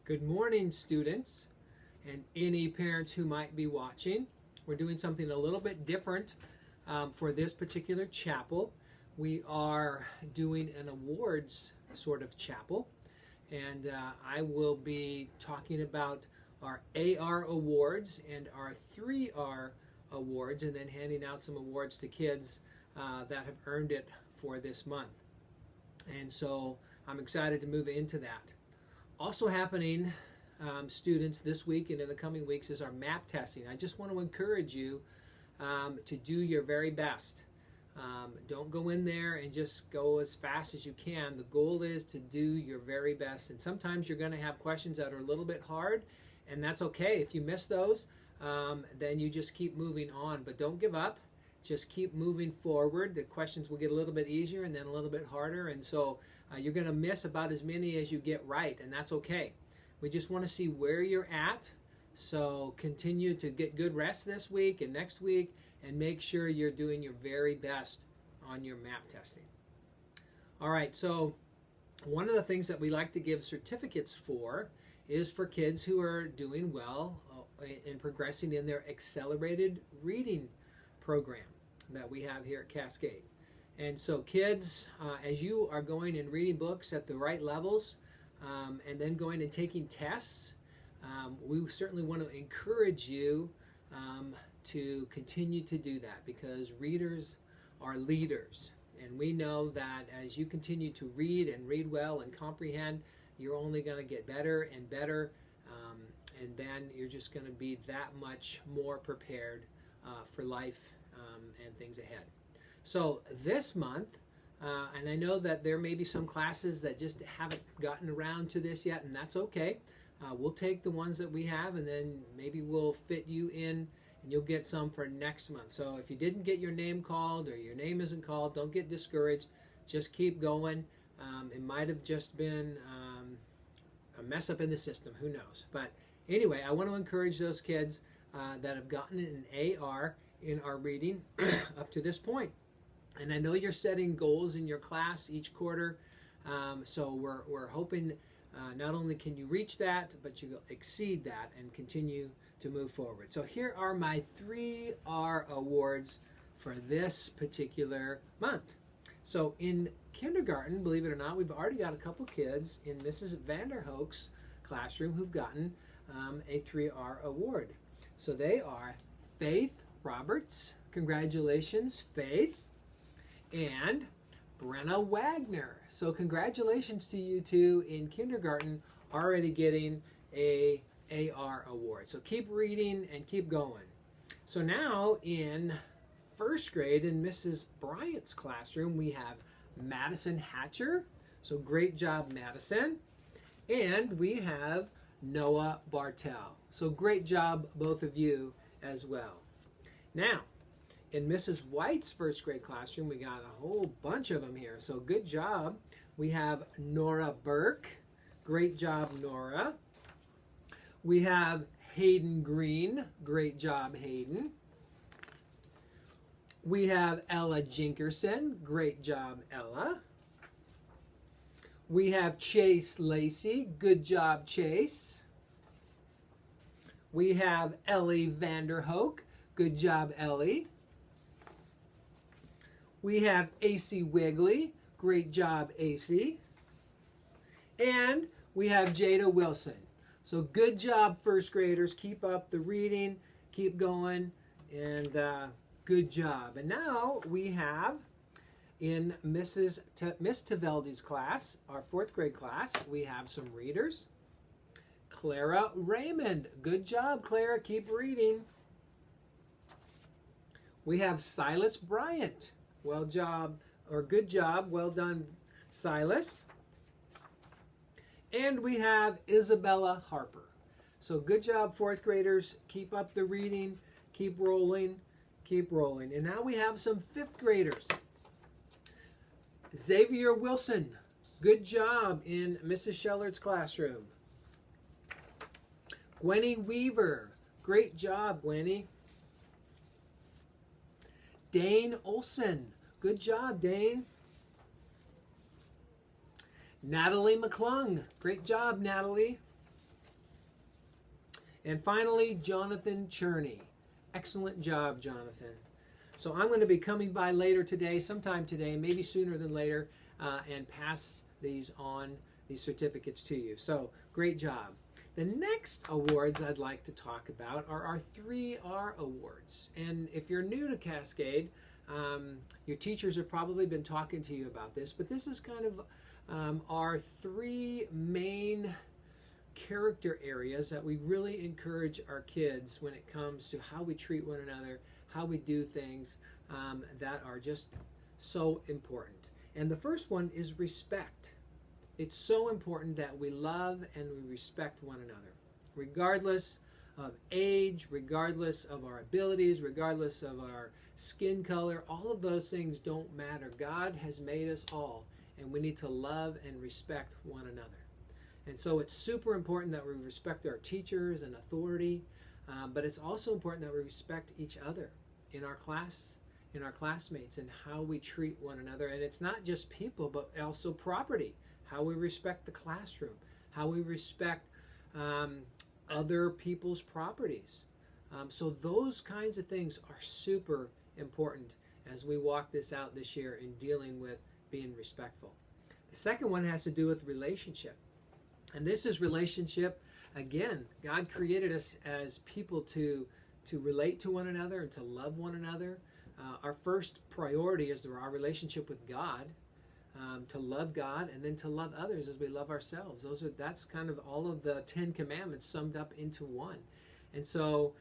Good morning, students, and any parents who might be watching. We're doing something a little bit different for this particular chapel. We are doing an awards sort of chapel, and I will be talking about our AR awards and our 3R awards, and then handing out some awards to kids that have earned it for this month. And so I'm excited to move into that. Also happening, students, this week and in the coming weeks is our MAP testing. I just want to encourage you to do your very best. Don't go in there and just go as fast as you can. The goal is to do your very best. And sometimes you're going to have questions that are a little bit hard, and that's okay. If you miss those, then you just keep moving on. But don't give up. Just keep moving forward. The questions will get a little bit easier and then a little bit harder. And so you're going to miss about as many as you get right, and that's okay. We just want to see where you're at. So continue to get good rest this week and next week, and make sure you're doing your very best on your MAP testing. All right, so one of the things that we like to give certificates for is for kids who are doing well in progressing in their accelerated reading program that we have here at Cascade. And so kids, as you are going and reading books at the right levels, and then going and taking tests, we certainly want to encourage you to continue to do that, because readers are leaders. And we know that as you continue to read and read well and comprehend, you're only going to get better and better, and then you're just going to be that much more prepared for life and things ahead. So this month, and I know that there may be some classes that just haven't gotten around to this yet, and that's okay. We'll take the ones that we have, and then maybe we'll fit you in, and you'll get some for next month. So if you didn't get your name called or your name isn't called, don't get discouraged. Just keep going. It might have just been a mess up in the system. Who knows? But anyway, I want to encourage those kids that have gotten an AR in our reading up to this point. And I know you're setting goals in your class each quarter, so we're hoping not only can you reach that, but you exceed that and continue to move forward. So here are my 3R awards for this particular month. So in kindergarten, believe it or not, we've already got a couple kids in Mrs. Vanderhoek's classroom who've gotten a 3R award. So they are Faith Roberts. Congratulations, Faith. And Brenna Wagner. So congratulations to you two in kindergarten, already getting a AR award. So keep reading and keep going. So now in first grade in Mrs. Bryant's classroom, we have Madison Hatcher. So great job, Madison. And we have Noah Bartel. So great job, both of you as well. Now, in Mrs. White's first grade classroom, we got a whole bunch of them here. So good job. We have Nora Burke. Great job, Nora. We have Hayden Green. Great job, Hayden. We have Ella Jinkerson. Great job, Ella. We have Chase Lacey. Good job, Chase. We have Ellie Vanderhoek. Good job, Ellie. We have AC Wigley. Great job, AC. And we have Jada Wilson. So good job, first graders. Keep up the reading. Keep going. And good job. And now we have in Miss Taveldi's class, our fourth grade class, we have some readers. Clara Raymond. Good job, Clara. Keep reading. We have Silas Bryant. Well job, or good job. Well done, Silas. And we have Isabella Harper. So good job, fourth graders. Keep up the reading. Keep rolling. Keep rolling. And now we have some fifth graders. Xavier Wilson. Good job in Mrs. Shellard's classroom. Gwenny Weaver. Great job, Gwenny. Dane Olson. Good job, Dane. Natalie McClung. Great job, Natalie. And finally, Jonathan Cherney. Excellent job, Jonathan. So I'm going to be coming by later today, sometime today, maybe sooner than later, and pass these certificates to you. So great job. The next awards I'd like to talk about are our 3R awards. And if you're new to Cascade, your teachers have probably been talking to you about this, but this is kind of our 3 main character areas that we really encourage our kids when it comes to how we treat one another, how we do things that are just so important. And the first one is respect. It's so important that we love and we respect one another, regardless of age, regardless of our abilities, regardless of our skin color. All of those things don't matter. God has made us all, and we need to love and respect one another. And so it's super important that we respect our teachers and authority, but it's also important that we respect each other in our class, in our classmates, and how we treat one another. And it's not just people, but also property, how we respect the classroom, how we respect other people's properties. So those kinds of things are super important as we walk this out this year in dealing with being respectful. The second one has to do with relationship. And this is relationship. Again, God created us as people to relate to one another and to love one another. Our first priority is our relationship with God, to love God, and then to love others as we love ourselves. That's kind of all of the 10 commandments summed up into one. And so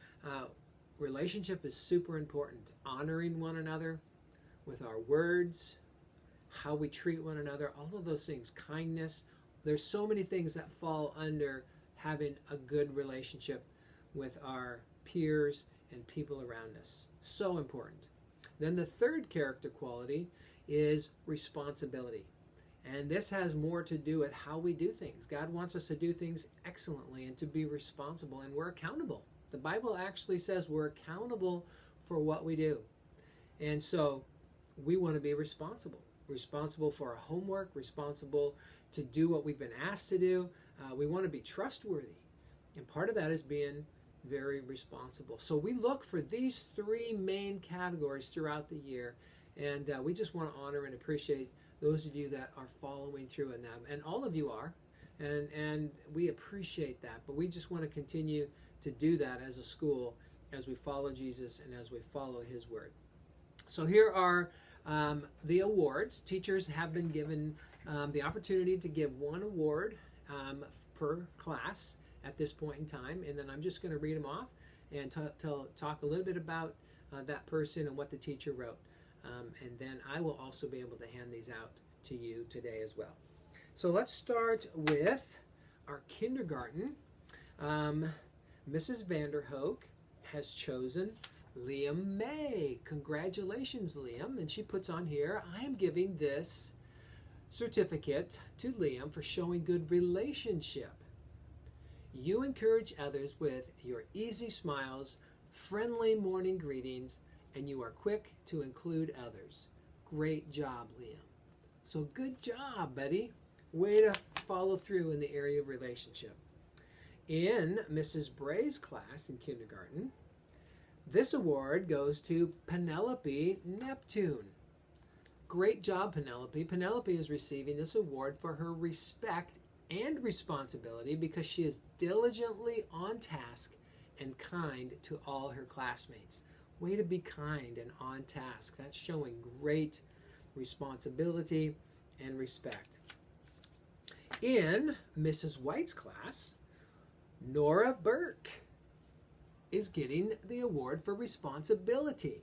relationship is super important. Honoring one another with our words, how we treat one another, all of those things, kindness. There's so many things that fall under having a good relationship with our peers and people around us. So important. Then the third character quality is responsibility. And this has more to do with how we do things. God wants us to do things excellently and to be responsible, and we're accountable. The Bible actually says we're accountable for what we do. And so we want to be responsible. Responsible for our homework, responsible to do what we've been asked to do. We want to be trustworthy. And part of that is being very responsible. So we look for these 3 main categories throughout the year, and we just want to honor and appreciate those of you that are following through in that. And all of you are, and we appreciate that. But we just want to continue to do that as a school as we follow Jesus and as we follow His Word. So here are the awards. Teachers have been given the opportunity to give 1 award per class at this point in time, and then I'm just going to read them off and talk a little bit about that person and what the teacher wrote, and then I will also be able to hand these out to you today as well. So let's start with our kindergarten. Mrs. Vanderhoek has chosen Liam May. Congratulations, Liam. And she puts on here, I am giving this certificate to Liam for showing good relationship. You encourage others with your easy smiles, friendly morning greetings, and you are quick to include others. Great job, Liam. So good job, buddy. Way to follow through in the area of relationship. In Mrs. Bray's class in kindergarten, this award goes to Penelope Neptune. Great job, Penelope. Penelope is receiving this award for her respect and responsibility because she is diligently on task and kind to all her classmates. Way to be kind and on task. That's showing great responsibility and respect. In Mrs. White's class, Nora Burke is getting the award for responsibility.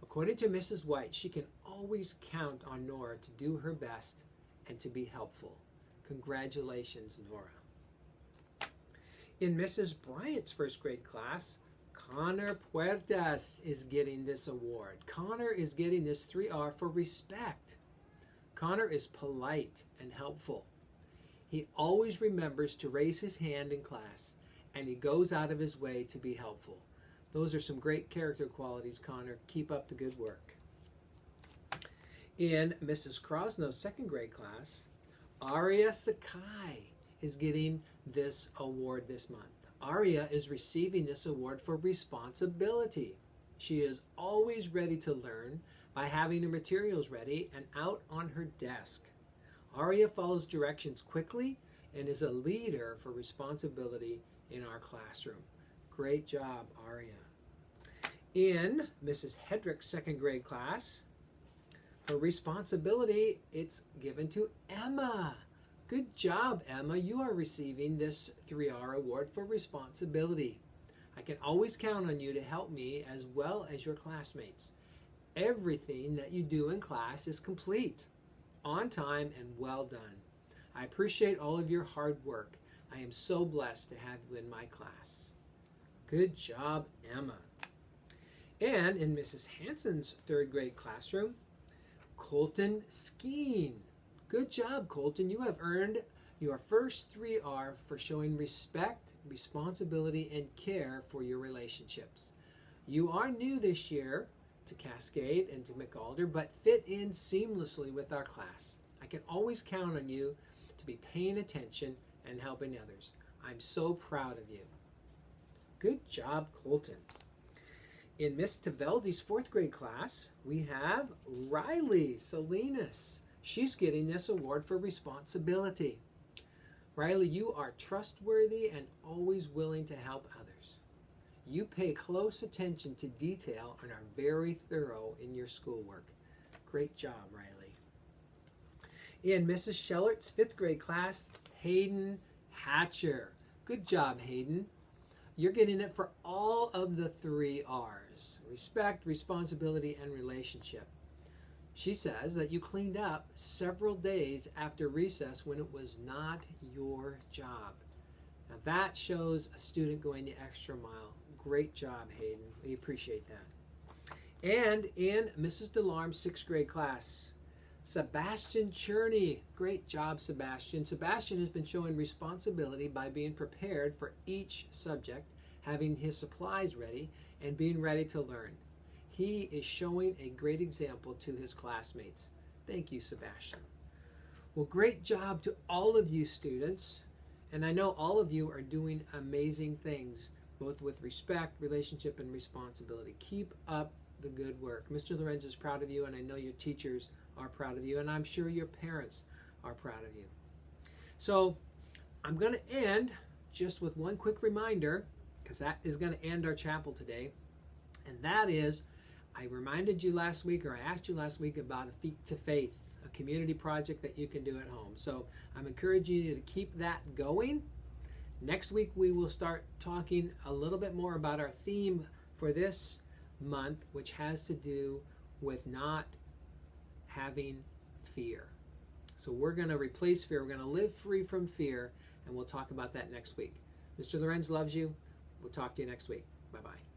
According to Mrs. White, she can always count on Nora to do her best and to be helpful. Congratulations, Nora. In Mrs. Bryant's first grade class, Connor Puertas is getting this award. Connor is getting this 3R for respect. Connor is polite and helpful. He always remembers to raise his hand in class, and he goes out of his way to be helpful. Those are some great character qualities, Connor. Keep up the good work. In Mrs. Krosno's second grade class, Aria Sakai is getting this award this month. Aria is receiving this award for responsibility. She is always ready to learn by having her materials ready and out on her desk. Aria follows directions quickly and is a leader for responsibility in our classroom. Great job, Aria. In Mrs. Hedrick's second grade class, for responsibility, it's given to Emma. Good job, Emma. You are receiving this 3R award for responsibility. I can always count on you to help me as well as your classmates. Everything that you do in class is complete, on time, and well done. I appreciate all of your hard work. I am so blessed to have you in my class. Good job, Emma. And in Mrs. Hanson's third grade classroom, Colton Skeen. Good job, Colton. You have earned your first 3R for showing respect, responsibility, and care for your relationships. You are new this year to Cascade and to McAlder, but fit in seamlessly with our class. I can always count on you to be paying attention and helping others. I'm so proud of you. Good job, Colton. In Miss Taveldi's fourth grade class, we have Riley Salinas. She's getting this award for responsibility. Riley, you are trustworthy and always willing to help others. You pay close attention to detail and are very thorough in your schoolwork. Great job, Riley. In Mrs. Schellert's fifth grade class, Hayden Hatcher. Good job, Hayden. You're getting it for all of the 3 R's: respect, responsibility, and relationship. She says that you cleaned up several days after recess when it was not your job. Now that shows a student going the extra mile. Great job, Hayden. We appreciate that. And in Mrs. DeLarme's sixth grade class, Sebastian Cherney. Great job, Sebastian. Sebastian has been showing responsibility by being prepared for each subject, having his supplies ready, and being ready to learn. He is showing a great example to his classmates. Thank you, Sebastian. Well, great job to all of you students. And I know all of you are doing amazing things, both with respect, relationship, and responsibility. Keep up the good work. Mr. Lorenz is proud of you, and I know your teachers are proud of you, and I'm sure your parents are proud of you. So I'm going to end just with one quick reminder, because that is going to end our chapel today, and that is, I reminded you last week, or I asked you last week about a Feet to Faith, a community project that you can do at home. So I'm encouraging you to keep that going. Next week we will start talking a little bit more about our theme for this month, which has to do with not having fear. So we're going to replace fear. We're going to live free from fear, and we'll talk about that next week. Mr. Lorenz loves you. We'll talk to you next week. Bye-bye.